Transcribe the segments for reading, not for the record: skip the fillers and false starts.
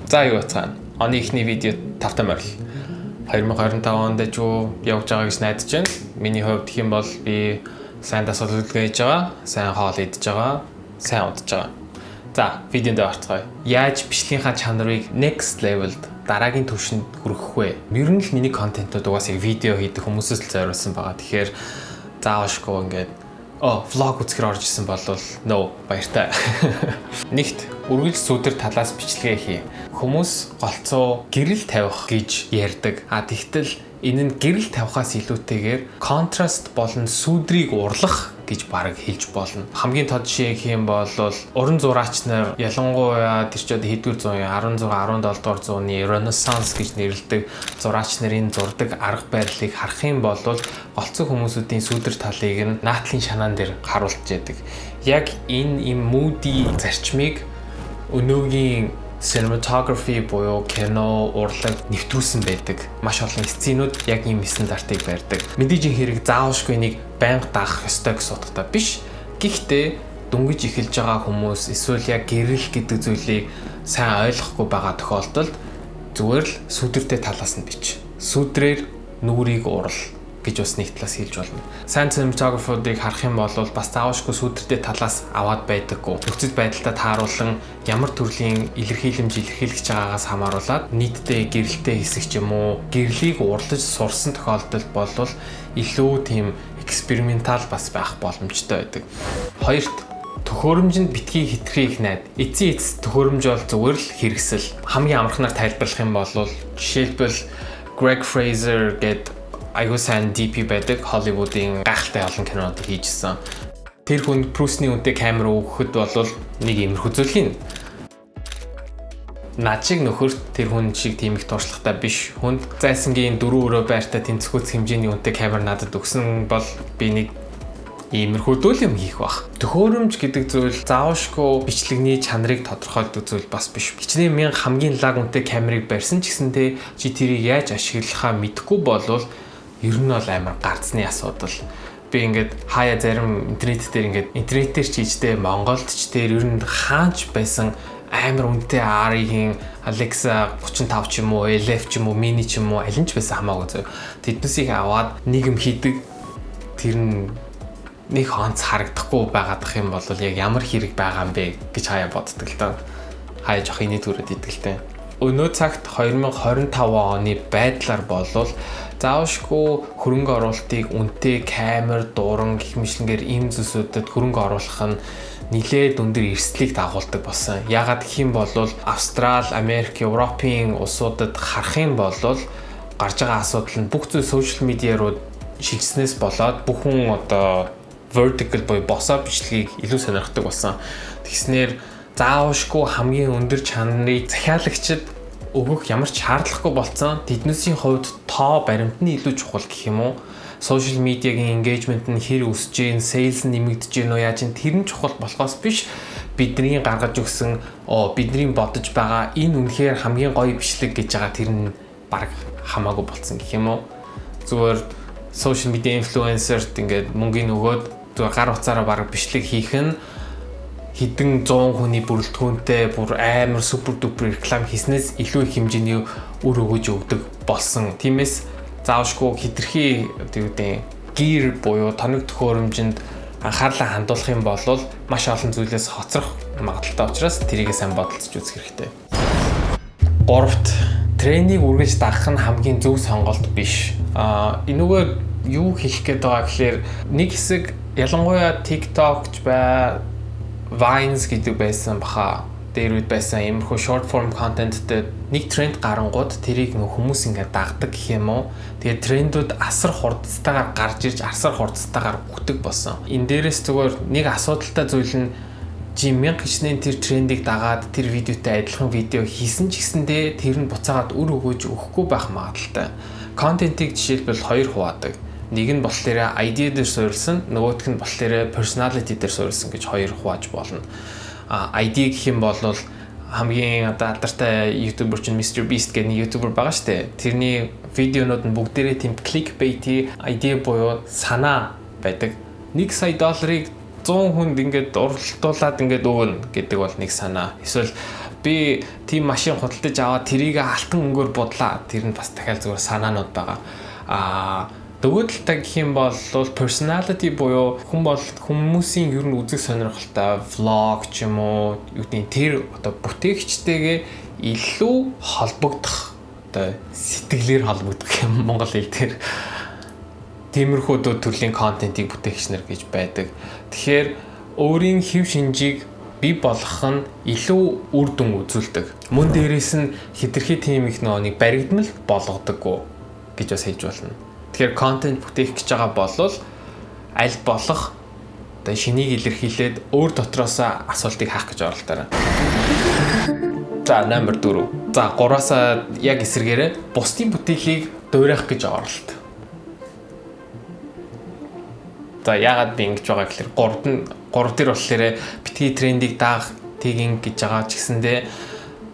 За юу бацгаана. Оны ихний видео тавтай морил. 2025 онд юу явж байгаа гэж найдаж байна. Миний хувьд гэх юм бол би сайн дасгал хөдөлгөөн хийж байгаа, сайн хоол идэж байгаа, сайн удаж байгаа. За, видеонд орцгоё. Яаж бичлэгийнхаа чанарыг next level-д дараагийн түвшинд хүргэх вэ? Ер нь л миний контентууд угаас яг видео хийдэг хүмүүсээс л зориулсан байгаа. Тэгэхээр заавашгүй ингээд vlog үзэхэр орж исэн болвол no баяртай. Нэгт үргэлж сүдэр талаас бичлэгээ хий. Хүмүүс голцоо гэрэл тавих гэж ярьдаг. Тэгтэл энэ нь гэрэл тавихаас илүүтэйгээр контраст болон сүдрийг урлах гэж бараг хэлж болно. Хамгийн тод жишээ гэх юм бол уран зураач нар ялангуяа тэр чод хэдвэр зуун 16 17 дугаар зууны Renaissance гэж нэрлэдэг зураач нарын зурдаг арга барилыг харах юм бол голцоо хүмүүсүүдийн сүдэр талыг нь наатлын шанаан дээр харуулж яадаг. Яг энэ им moody зарчмыг өнөөгийн cinematography буюу кино урлаг нэвтрүүлсэн байдаг. Маш олон сценүүд яг ийм стандартыг барьдаг. Мэдээж хэрэг заавшгүй нэг байнга даах ёстой гэсэн утгатай биш. Гэхдээ дөнгөж эхэлж байгаа хүмүүс эсвэл яг гэрэл гэдэг зүйлийг сайн ойлгохгүй байгаа тохиолдолд зүгээр л сүдэртэй талаас нь бич. Сүдрээр нүрийг урал гэж бас нэг талаас хэлж болно. Сайн cinematography-ыг харах юм бол бас заавшгүй сүдэртэй талаас аваад байдаггүй. Нөхцөл байдалтай тааруулан ямар төрлийн илэрхийлэмж илэрхийлж байгаагаас хамааруулаад нийтдээ гэрэлтэй хэсэг ч юм уу гэрлийг урлаж сурсан тохиолдолд бол илүү тийм экспериментал бас байх боломжтой байдаг. Хоёрт төхөөрөмжөнд битгий хитрхи их найд. Эцсийн эц төхөөрөмж бол зүгээр л хэрэгсэл. Хамгийн амархнаар тайлбарлах юм бол жишээлбэл Greg Fraser гэдэг айгуу сайн DP байдаг Холливуудын гайхалтай олон кинонууд хийжсэн. Тэр хүн Брюсний үнэтэй камер өгөхөд бол нэг иймэрхүү зүйл хийн. Начиг нөхөрт тэр хүн шиг тийм их туршлагатай биш хүнд зайсангийн 4 өрөө байртай тэнцвүүц хэмжээний үнэтэй камер надад өгсөн бол би нэг иймэрхүү зүйл юм хийх бах. Төхөөрөмж гэдэг зүйл заавшгүй бичлэгний чанарыг тодорхойлдог зүйл бас биш. Хичнээн 1000 хамгийн лаг үнэтэй камерыг барьсан ч гэсэнтэй чи тэрийг яаж ашиглахаа мэдэхгүй болвол ер нь бол амар гарцны асуудал. Би ингээд хаяа зарим интернетээр ч хийжтэй Монголд ч тэр ер нь хаач байсан амар үнэтэй RI-ийн Alexa 35 ч юм уу, LF ч юм уу, Mini ч юм уу аль нь ч байсан хамаагүй зөө. Тэднээсийг аваад нийгэм хийдэг тэр нь нэг онц харагдахгүй байгаадах юм бол яг ямар хэрэг байгаа юм бэ гэж хаяа боддог л доо. Хаяа жоох иний төрөд идэлтэй. Өнөө цагт 2025 оны байдлаар болвол заавшгүй хөрөнгө оруулалтыг үнэтэй камер, дуран гэх мэтлэнгээр ийм зүйлсүүдэд хөрөнгө оруулах нь нэлээд өндөр эрсдлийг дагуулдаг болсон. Яагаад гэх юм бол Австрали, Америк, Европын улсуудад харах юм бол гарч байгаа асуудал нь бүх зүйл сошиал медиа руу шигснээс болоод бүхэн одоо vertical буюу босоо бичлэгийг илүү сонирхдаг болсон. Тэгснээр заавшгүй хамгийн өндөр чанарыг захиалагчид өгөх ямар ч шаардлагагүй болцсон. Тэднээсийн хувьд тоо баримт нь илүү чухал гэх юм уу? Social media-гийн engagement нь хэр өсөж гин, sales нь нэмэгдэж гин үү яаж гин тэр нь чухал болохоос биш. Бидний гаргаж өгсөн бидний бодож байгаа энэ үнэхээр хамгийн гоё бичлэг гэж байгаа тэр нь баг хамаагүй болцсон гэх юм уу? Зүгээр social media influencer-т ингээд мөнгөний өгөөд зүгээр гар утсаараа баг бичлэг хийх нь хэдэн 100 хүний бүрэлдэхүүнтэй бүр амар супер дупер реклам хийснээс илүү их хэмжээний үр өгөж өгдөг болсон. Тиймээс заавшгүй хитрхи gear буюу тоног төхөөрөмжөнд анхаарлаа хандуулах юм бол маш олон зүйлээс хоцрох магадaltaй учраас тэрийг сайн бодолцож үзэх хэрэгтэй. 3-т трендийг үргэлж дагах нь хамгийн зөв сонголт биш. Энэгээр юу хэлэх гээд байгаа гэхээр нэг хэсэг ялангуяа TikTok ч бай Vines гэдэг байсан баха. Дээр үед байсан иймэрхүү short form content-тэй нэг тренд гарангууд тэрийг хүмүүс ингээд дагдаг гэх юм уу. Тэгээд трендүүд асар хурдцтайгаар гарч ирж асар хурдцтайгаар өгдөг болсон. Энэ дээрээс зүгээр нэг асуудалтай зүйл нь 1000 гişнэн тэр трендийг дагаад тэр видеотой адилхан видео хийсэн ч гэсэндээ тэр нь буцаагаад үр өгөөж өгөхгүй байх магадaltaй. Контентийг жишээлбэл хоёр хуваадаг. Нэг нь болохоор idea дээр суурилсан, нөгөөх нь болохоор personality дээр суурилсан гэж хоёр хувааж болно. Idea гэх юм бол хамгийн одоо алдартай YouTuber чинь Mr Beast гэдэг нэг YouTuber байгаа шүү дээ. Тэрний видеонууд нь бүгдээрээ тийм clickbait idea буюу санаа байдаг. $1 сая 100 хүнд ингээд уралдуулаад ингээд өгнө гэдэг бол нэг санаа. Эсвэл би тийм машин худалдаж аваад тэрийг алтан өнгөөр бодлаа. Тэр нь бас дахиад зүгээр санаанууд байгаа. Нөгөө талтай гэх юм бол personality буюу хүмүүсийн ер нь үзэг сонирхолтой vlog ч юм уу юу гэдэг тэр одоо бүтээгчтэйгээ илүү холбогдох одоо сэтгэлээр холбогдох юм монгол хэл дээр тиймэрхүү төрлийн контентийг бүтээгчнэр гэж байдаг. Тэгэхээр өөрийн хэв шинжийг бий болгох нь илүү үр дүн үзүүлдэг. Мөн дээрээс нь хэтэрхий тийм их нэг баригдмал болгодоггүй гэж бас хэлж болно. Тэгэхээр контент бүтээх гэж байгаа бол аль болох одоо шинийг илэрхийлээд өөр дотроос асуултыг хаах гэж оролдоорой. За номер 4. За 3-аас яг эсрэгээрээ бусдын бүтээлийг дуурайх гэж оролт. За яагаад би ингэж байгаа гэхээр 3 дээр болохоор битгий трендийг даах тийг гэж байгаа ч гэсэндээ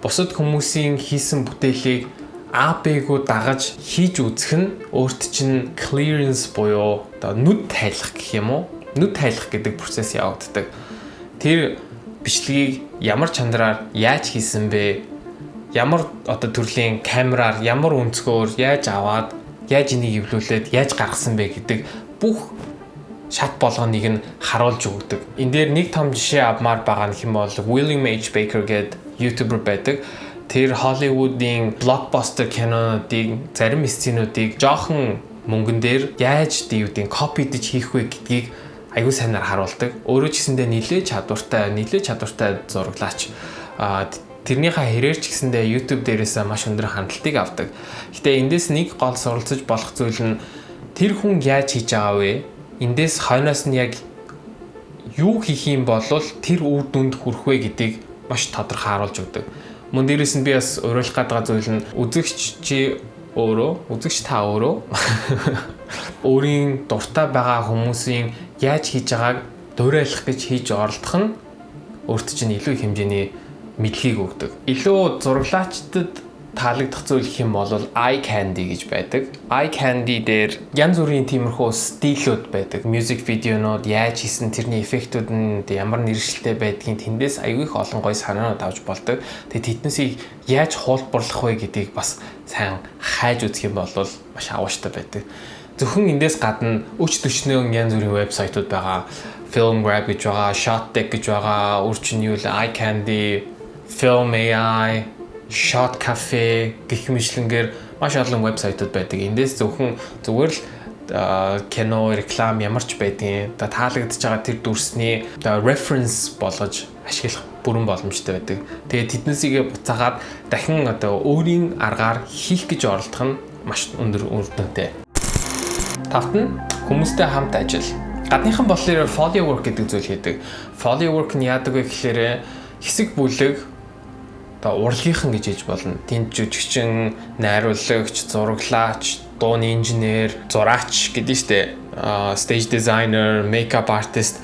бусад хүмүүсийн хийсэн бүтээлийг АБ-гоо дагаж хийж үзэх нь өөрт чинь clearance буюу одоо нүд тайлах гэх юм уу? Нүд тайлах гэдэг процесс явагддаг. Тэр бичлэгийг ямар чанараар яаж хийсэн бэ? Ямар одоо төрлийн камераар, ямар өнцгөөр яаж аваад, яаж энийг эвлүүлээд, яаж гаргасан бэ гэдэг бүх шат болгоныг нь харуулж өгдөг. Энэ дээр нэг том жишээ авмаар байгаа нь хэм бол William H. Baker гэдэг YouTuber байдаг. Тэр Hollywood-ийн blockbuster кинонуудын зарим сценүүдийг жоохон мөнгөн дээр яаж дивдийн копидж хийх вэ гэдгийг аюул сайнаар харуулдаг. Өөрөө ч гэсэндээ нэлээд чадвартай зураглаач. Тэрнийхээ хэрээр ч гэсэндээ YouTube дээрээс маш өндөр хандлтыг авдаг. Гэтэ эндээс нэг гол суралцаж болох зүйл нь тэр хүн яаж хийж байгаа вэ? Эндээс хойноос нь яг юу хийх юм бол тэр үр дүнд хүрэх вэ гэдгийг маш тодорхой харуулж өгдөг. Мөн дээрээс нь би бас уриалах гэдэг зүйл нь үзэгч та өөрөө өөрийн дуртай байгаа хүмүүсийн яаж хийж байгааг дуурайлах гэж хийж оролдох нь өөрт чинь илүү хэмжээний мэдлэгийг өгдөг. Илүү зураглаачдад таалагдах зүйл гэх юм бол eye candy гэж байдаг. Eye candy дээр янз бүрийн тиймэрхүү стилүүд байдаг. Music видеонууд яаж хийсэн тэрний эффектүүд нь ямар нэршилтэй байдгийг тэндээс аягүй их олон гоё санаанууд авч болдог. Тэгээд тэднээсийг яаж хуулбарлах вэ гэдгийг бас сайн хайж үзэх юм бол маш авууштай байдаг. Зөвхөн эндээс гадна өч төчнөө янз бүрийн вебсайтууд байгаа. Filmgrab гэж байгаа, Shotdeck гэж байгаа, өөрчн юу л eye candy, Film AI, Shot Cafe гэх мэтлэнгээр маш олон вебсайтууд байдаг. Эндээс зүгээр л кино, реклам ямар ч байдгийн таалагдж байгаа тэр дүрсний reference болгож ашиглах бүрэн боломжтой байдаг. Тэгээд тэднээсийг буцаагаад дахин одоо өөрийн аргаар хийх гэж оролдох нь маш өндөр үр дүнтэй. Тавт нь хүмүүстэй хамт ажил. Гадныхан болохоор follow work гэдэг зүйл хийдэг. Follow work нь яадаг вэ гэхээр хэсэг бүлэг урлагийнхан гэж хэлж болно. Тэнд жүжигчин, найруулагч, зураглаач, дууны инженер, зураач гэдэг нь штэ. Stage designer, makeup artist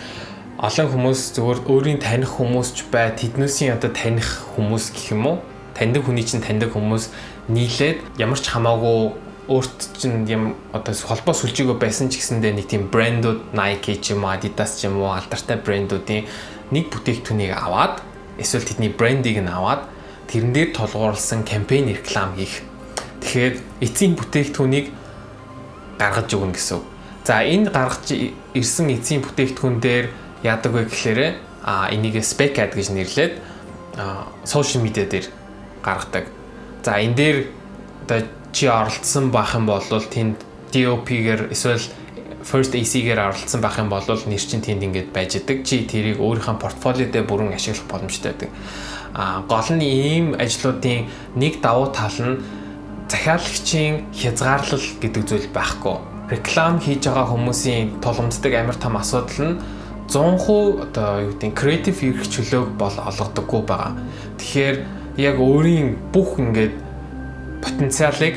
олон хүмүүс зөвхөн өөрийн таних хүмүүс ч бай, тэднээсийн одоо таних хүмүүс гэх юм уу? Таньдаг хүний чинь таньдаг хүмүүс нийлээд ямар ч хамаагүй өөрт чинь юм одоо холбоо сүлжээгөө байсан ч гэсэндээ нэг тийм брэндүүд Nike ч юм уу, Adidas ч юм уу алдартай брэндүүдийн нэг бүтээгдэхүүнийг аваад эсвэл тэдний брендийг нь аваад тэрэн дээр толгуурласан кампайн реклам хийх. Тэгэхээр эцсийн бүтээгдэхүүнийг гаргаж өгнө гэсэн. За энэ гаргаж ирсэн эцсийн бүтээгдэхүүн дээр яадаг вэ гэхээр энийг spec ad гэж нэрлээд сошиал медиа дээр гаргадаг. За энэ дээр одоо чи оролцсон байх юм бол тэнд DOP-гээр эсвэл first AC-гээр оролцсон байх юм бол нэр чинь тэнд ингээд байж идэг. Чи тэрийг өөрийнхөө портфолио дээр бүрэн ашиглах боломжтой байдаг. Гол нь ийм ажлуудын нэг давуу тал нь захиалагчийн хязгаарлал гэдэг зүйл байхгүй. Реклам хийж байгаа хүмүүсийн тулгамддаг амар том асуудал нь 100% одоо юу гэдэг креатив эрх чөлөөг бол олгодоггүй байгаа. Тэгэхээр яг өөрийн бүх ингээд потенциалыг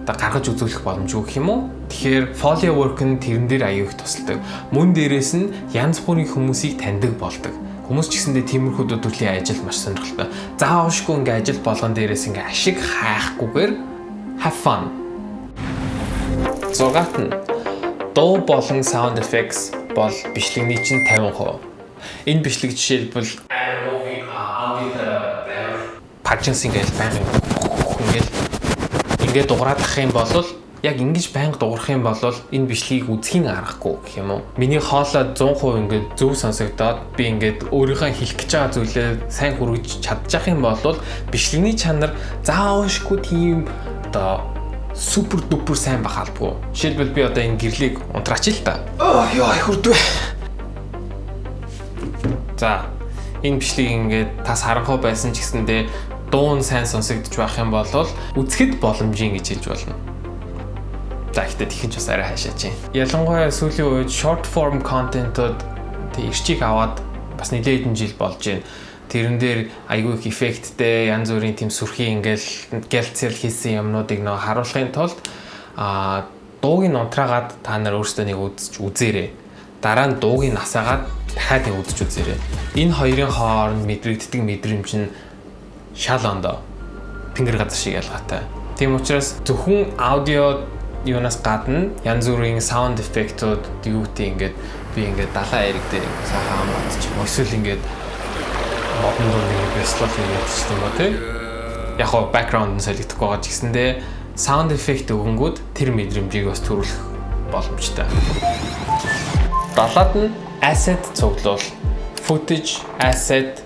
гаргаж үзүүлэх боломжгүй гэх юм уу? Тэгэхээр follow work нь тэрэн дээр аюул их тусалдаг. Мөн дээрээс нь янз бүрийн хүмүүсийг таньдаг болдог. Хүмүүс ч гэсэндээ тиймэрхүү төрлийн ажил маш сонирхолтой. Заавалшгүй ингээ ажил болгон дээрээс ингээ ашиг хайхгүйгээр have fun. Зургаат нь дуу болон sound effects бол бичлэгний чинь 50%. Энэ бичлэг жишээлбэл Parchins ингээл байнгын ингээд дуграад ах юм бол яг ингэж байнга дуурах юм бол энэ бичлэгийг үзхийн аргагүй гэх юм уу. Миний хоолой 100% ингээд зөв сонсогдоод би ингээд өөрийнхөө хэлэх гэж байгаа зүйлээ сайн хүргэж чадчих юм бол бичлэгний чанар заавалшгүй тийм одоо супер дупер сайн байх албагүй. Жишээлбэл би одоо энэ гэрлийг унтраач л та. Яа хүрдвэ. За энэ бичлэгийг ингээд тас харанхуй байсан ч гэсэндээ дуун сайн сонсогдож байх юм бол үзэхэд боломжийн гэж хэлж болно. За ихтэй тэгэн ч бас арай хаашаач юм. Ялангуяа сүүлийн үед short form content-ууд тэг ирчиг аваад бас нэлээд хэдэн жил болж байна. Тэрэн дээр айгүй их эффекттэй янз бүрийн тийм сүрхий ингээл гэлцэл хийсэн юмнуудыг нөө харуулахын тулд дууг нь унтраагаад та нар өөрсдөө нэг үзээрэй. Дараа нь дууг нь насаагаад дахиад нэг үзэж үзээрэй. Энэ хоёрын хооронд мэдрэгддэг мэдрэмж нь шал ондоо тэнгэр газар шиг ялгаатай. Тийм учраас зөвхөн аудио юунаас гадна янз бүрийн саунд эффектүүд юу гэдэг ингээд би ингээд далайн айраг дээр сайхан амгаадч эсвэл ингээд модон дууны бэслэл хийчихсэн юм ба тий. Яг гоо бэкграунд нь солигдохгүй байгаа ч гэсэндээ саунд эффект өгөнгүүд тэр мэдрэмжийг бас төрүүлэх боломжтой. Далаад нь asset цуглуул, footage, asset,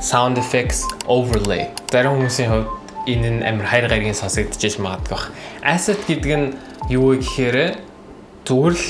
sound effects, overlay. Зарим хүмүүсийн хувьд энэ нь амар хайр гаргийн сонсогдож магадгүй бах. Asset гэдэг нь юу вэ гэхээр зүгээр л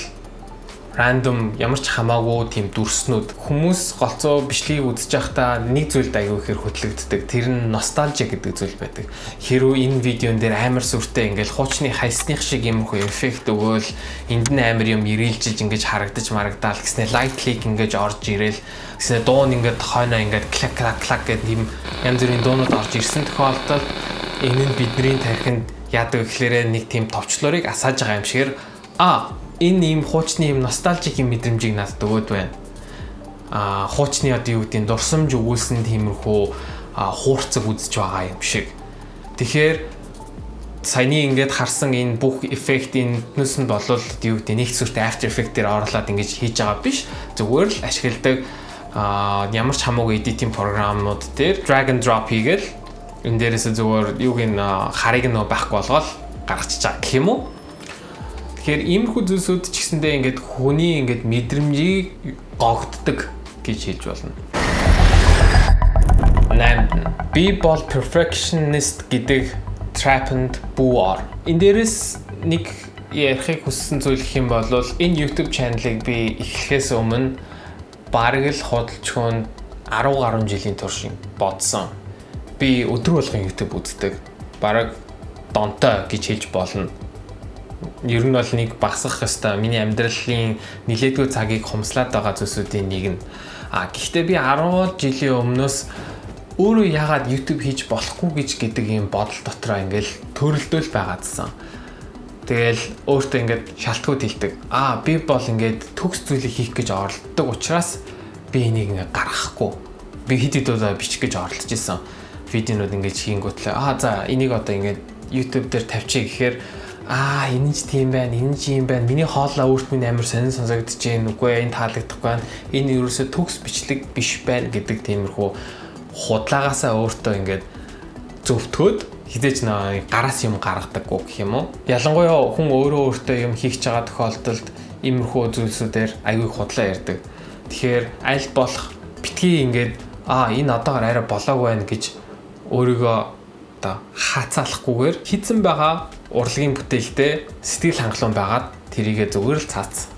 random ямар ч хамаагүй тийм дүрснүүд хүмүүс голцоо бичлэгийг үзэж байхдаа нэг зүйлд аягүй ихээр хөтлөгддөг. Тэр нь ностальжи гэдэг зүйл байдаг. Хэрвээ энэ видеон дээр амар сүртэй ингээл хуучны хайсных шиг юм хөө эффект өгөөл энд нь амар юм ирээлжилж ингэж харагдаж марагдаал гэснээр light click ингэж орж ирээл гэснээр дуун ингээд хойноо ингээд клак клак клак гэдэг тийм янз бүрийн дуунууд орж ирсэн тохиолдолд энэ нь бидний тархинд яадаг гэхлээрээ нэг тийм товчлуурыг асааж байгаа юм шигээр энэ ийм хуучны юм ностальжик юм мэдрэмжийг надад өгөөд байна. Хуучны одоо юу гэдэг нь дурсамж өгүүлсэн тиймэрхүү хуурцаг үзэж байгаа юм шиг. Тэгэхээр саяны ингээд харсан энэ бүх эффектийн нүс нь болол юу гэдэг нэг сүртэй After Effects дээр оруулаад ингэж хийж байгаа биш. Зүгээр л ашигладаг ямар ч хамаагүй editing програмууд дээр drag and drop хийгээл энэ дээрээс зүгээр юуг нь харыг нь байхгүй болгоод гаргачих чаа гэх юм уу. Тэгэхээр иймэрхүү зүйлсүүд ч гэсэндээ ингээд хүний ингээд мэдрэмжийг гогддог гэж хэлж болно. 8. Би бол perfectionist гэдэг trap-нд бүү ор. Энэ дээрээс нэг ярихыг хүссэн зүйл гэх юм бол энэ YouTube channel-ыг би эхлэхээс өмнө бараг л худалчгүй 10 гаруй жилийн турш бодсон. Би өдөр болгон YouTube үздэг. Бараг донтой гэж хэлж болно. Ер нь бол нэг багасгах ёстой. Миний амьдралын нилээдгүй цагийг хумслаад байгаа зүйлсүүдийн нэг нь. Гэхдээ би 10 жилийн өмнөөс өөрөө яагаад YouTube хийж болохгүй гэдэг юм бодол дотроо ингээл төрөлдөөл байгаадсан. Тэгэл өөртөө ингээд шалтгууд хэлдэг. Би бол ингээд төгс зүйлийг хийх гэж оролддог учраас би энийг ингээд гаргахгүй. Би хэд удаа бичих гэж оролдож исэн. Видеонууд ингээд хийнгүүтлээ. За энийг одоо ингээд YouTube дээр тавьчих гэхээр энэ ч тийм байна, энэ ч юм байна. Миний хоолой өөрт минь амар сонир сонсогдож байна. Үгүй энэ таалагдахгүй байна. Энэ ерөөсөө төгс бичлэг биш байна гэдэг тиймэрхүү худлагаасаа өөртөө ингээд зөвтгөөд хизээч гараас юм гаргадаггүй гэх юм уу. Ялангуяа хүн өөртөө юм хийх гэж байгаа тохиолдолд иймэрхүү зүйлсүүдээр аягүй худлаа ярьдаг. Тэгэхээр аль болох битгий ингээд энэ одоогоор арай болоогүй байна гэж өөрийгөө одоо хаацаалахгүйгээр хийцэн байгаа урлагийн бүтээлтэй сэтгэл хангалуун байгаад тэрийгэ зүгээр л цаац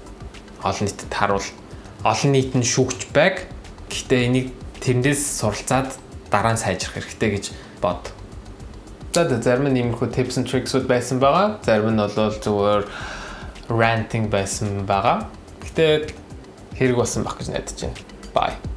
олон нийтэд харуул. Олон нийт нь шүүгч байг. Гэхдээ энийг тэрнээс суралцаад дараа нь сайжрах хэрэгтэй гэж бод. За зарим нь иймэрхүү tips and tricks-ууд байсан байгаа. Зарим нь бол зүгээр ranting байсан байгаа. Гэхдээ хэрэг болсон байх гэж найдаж байна. Bye.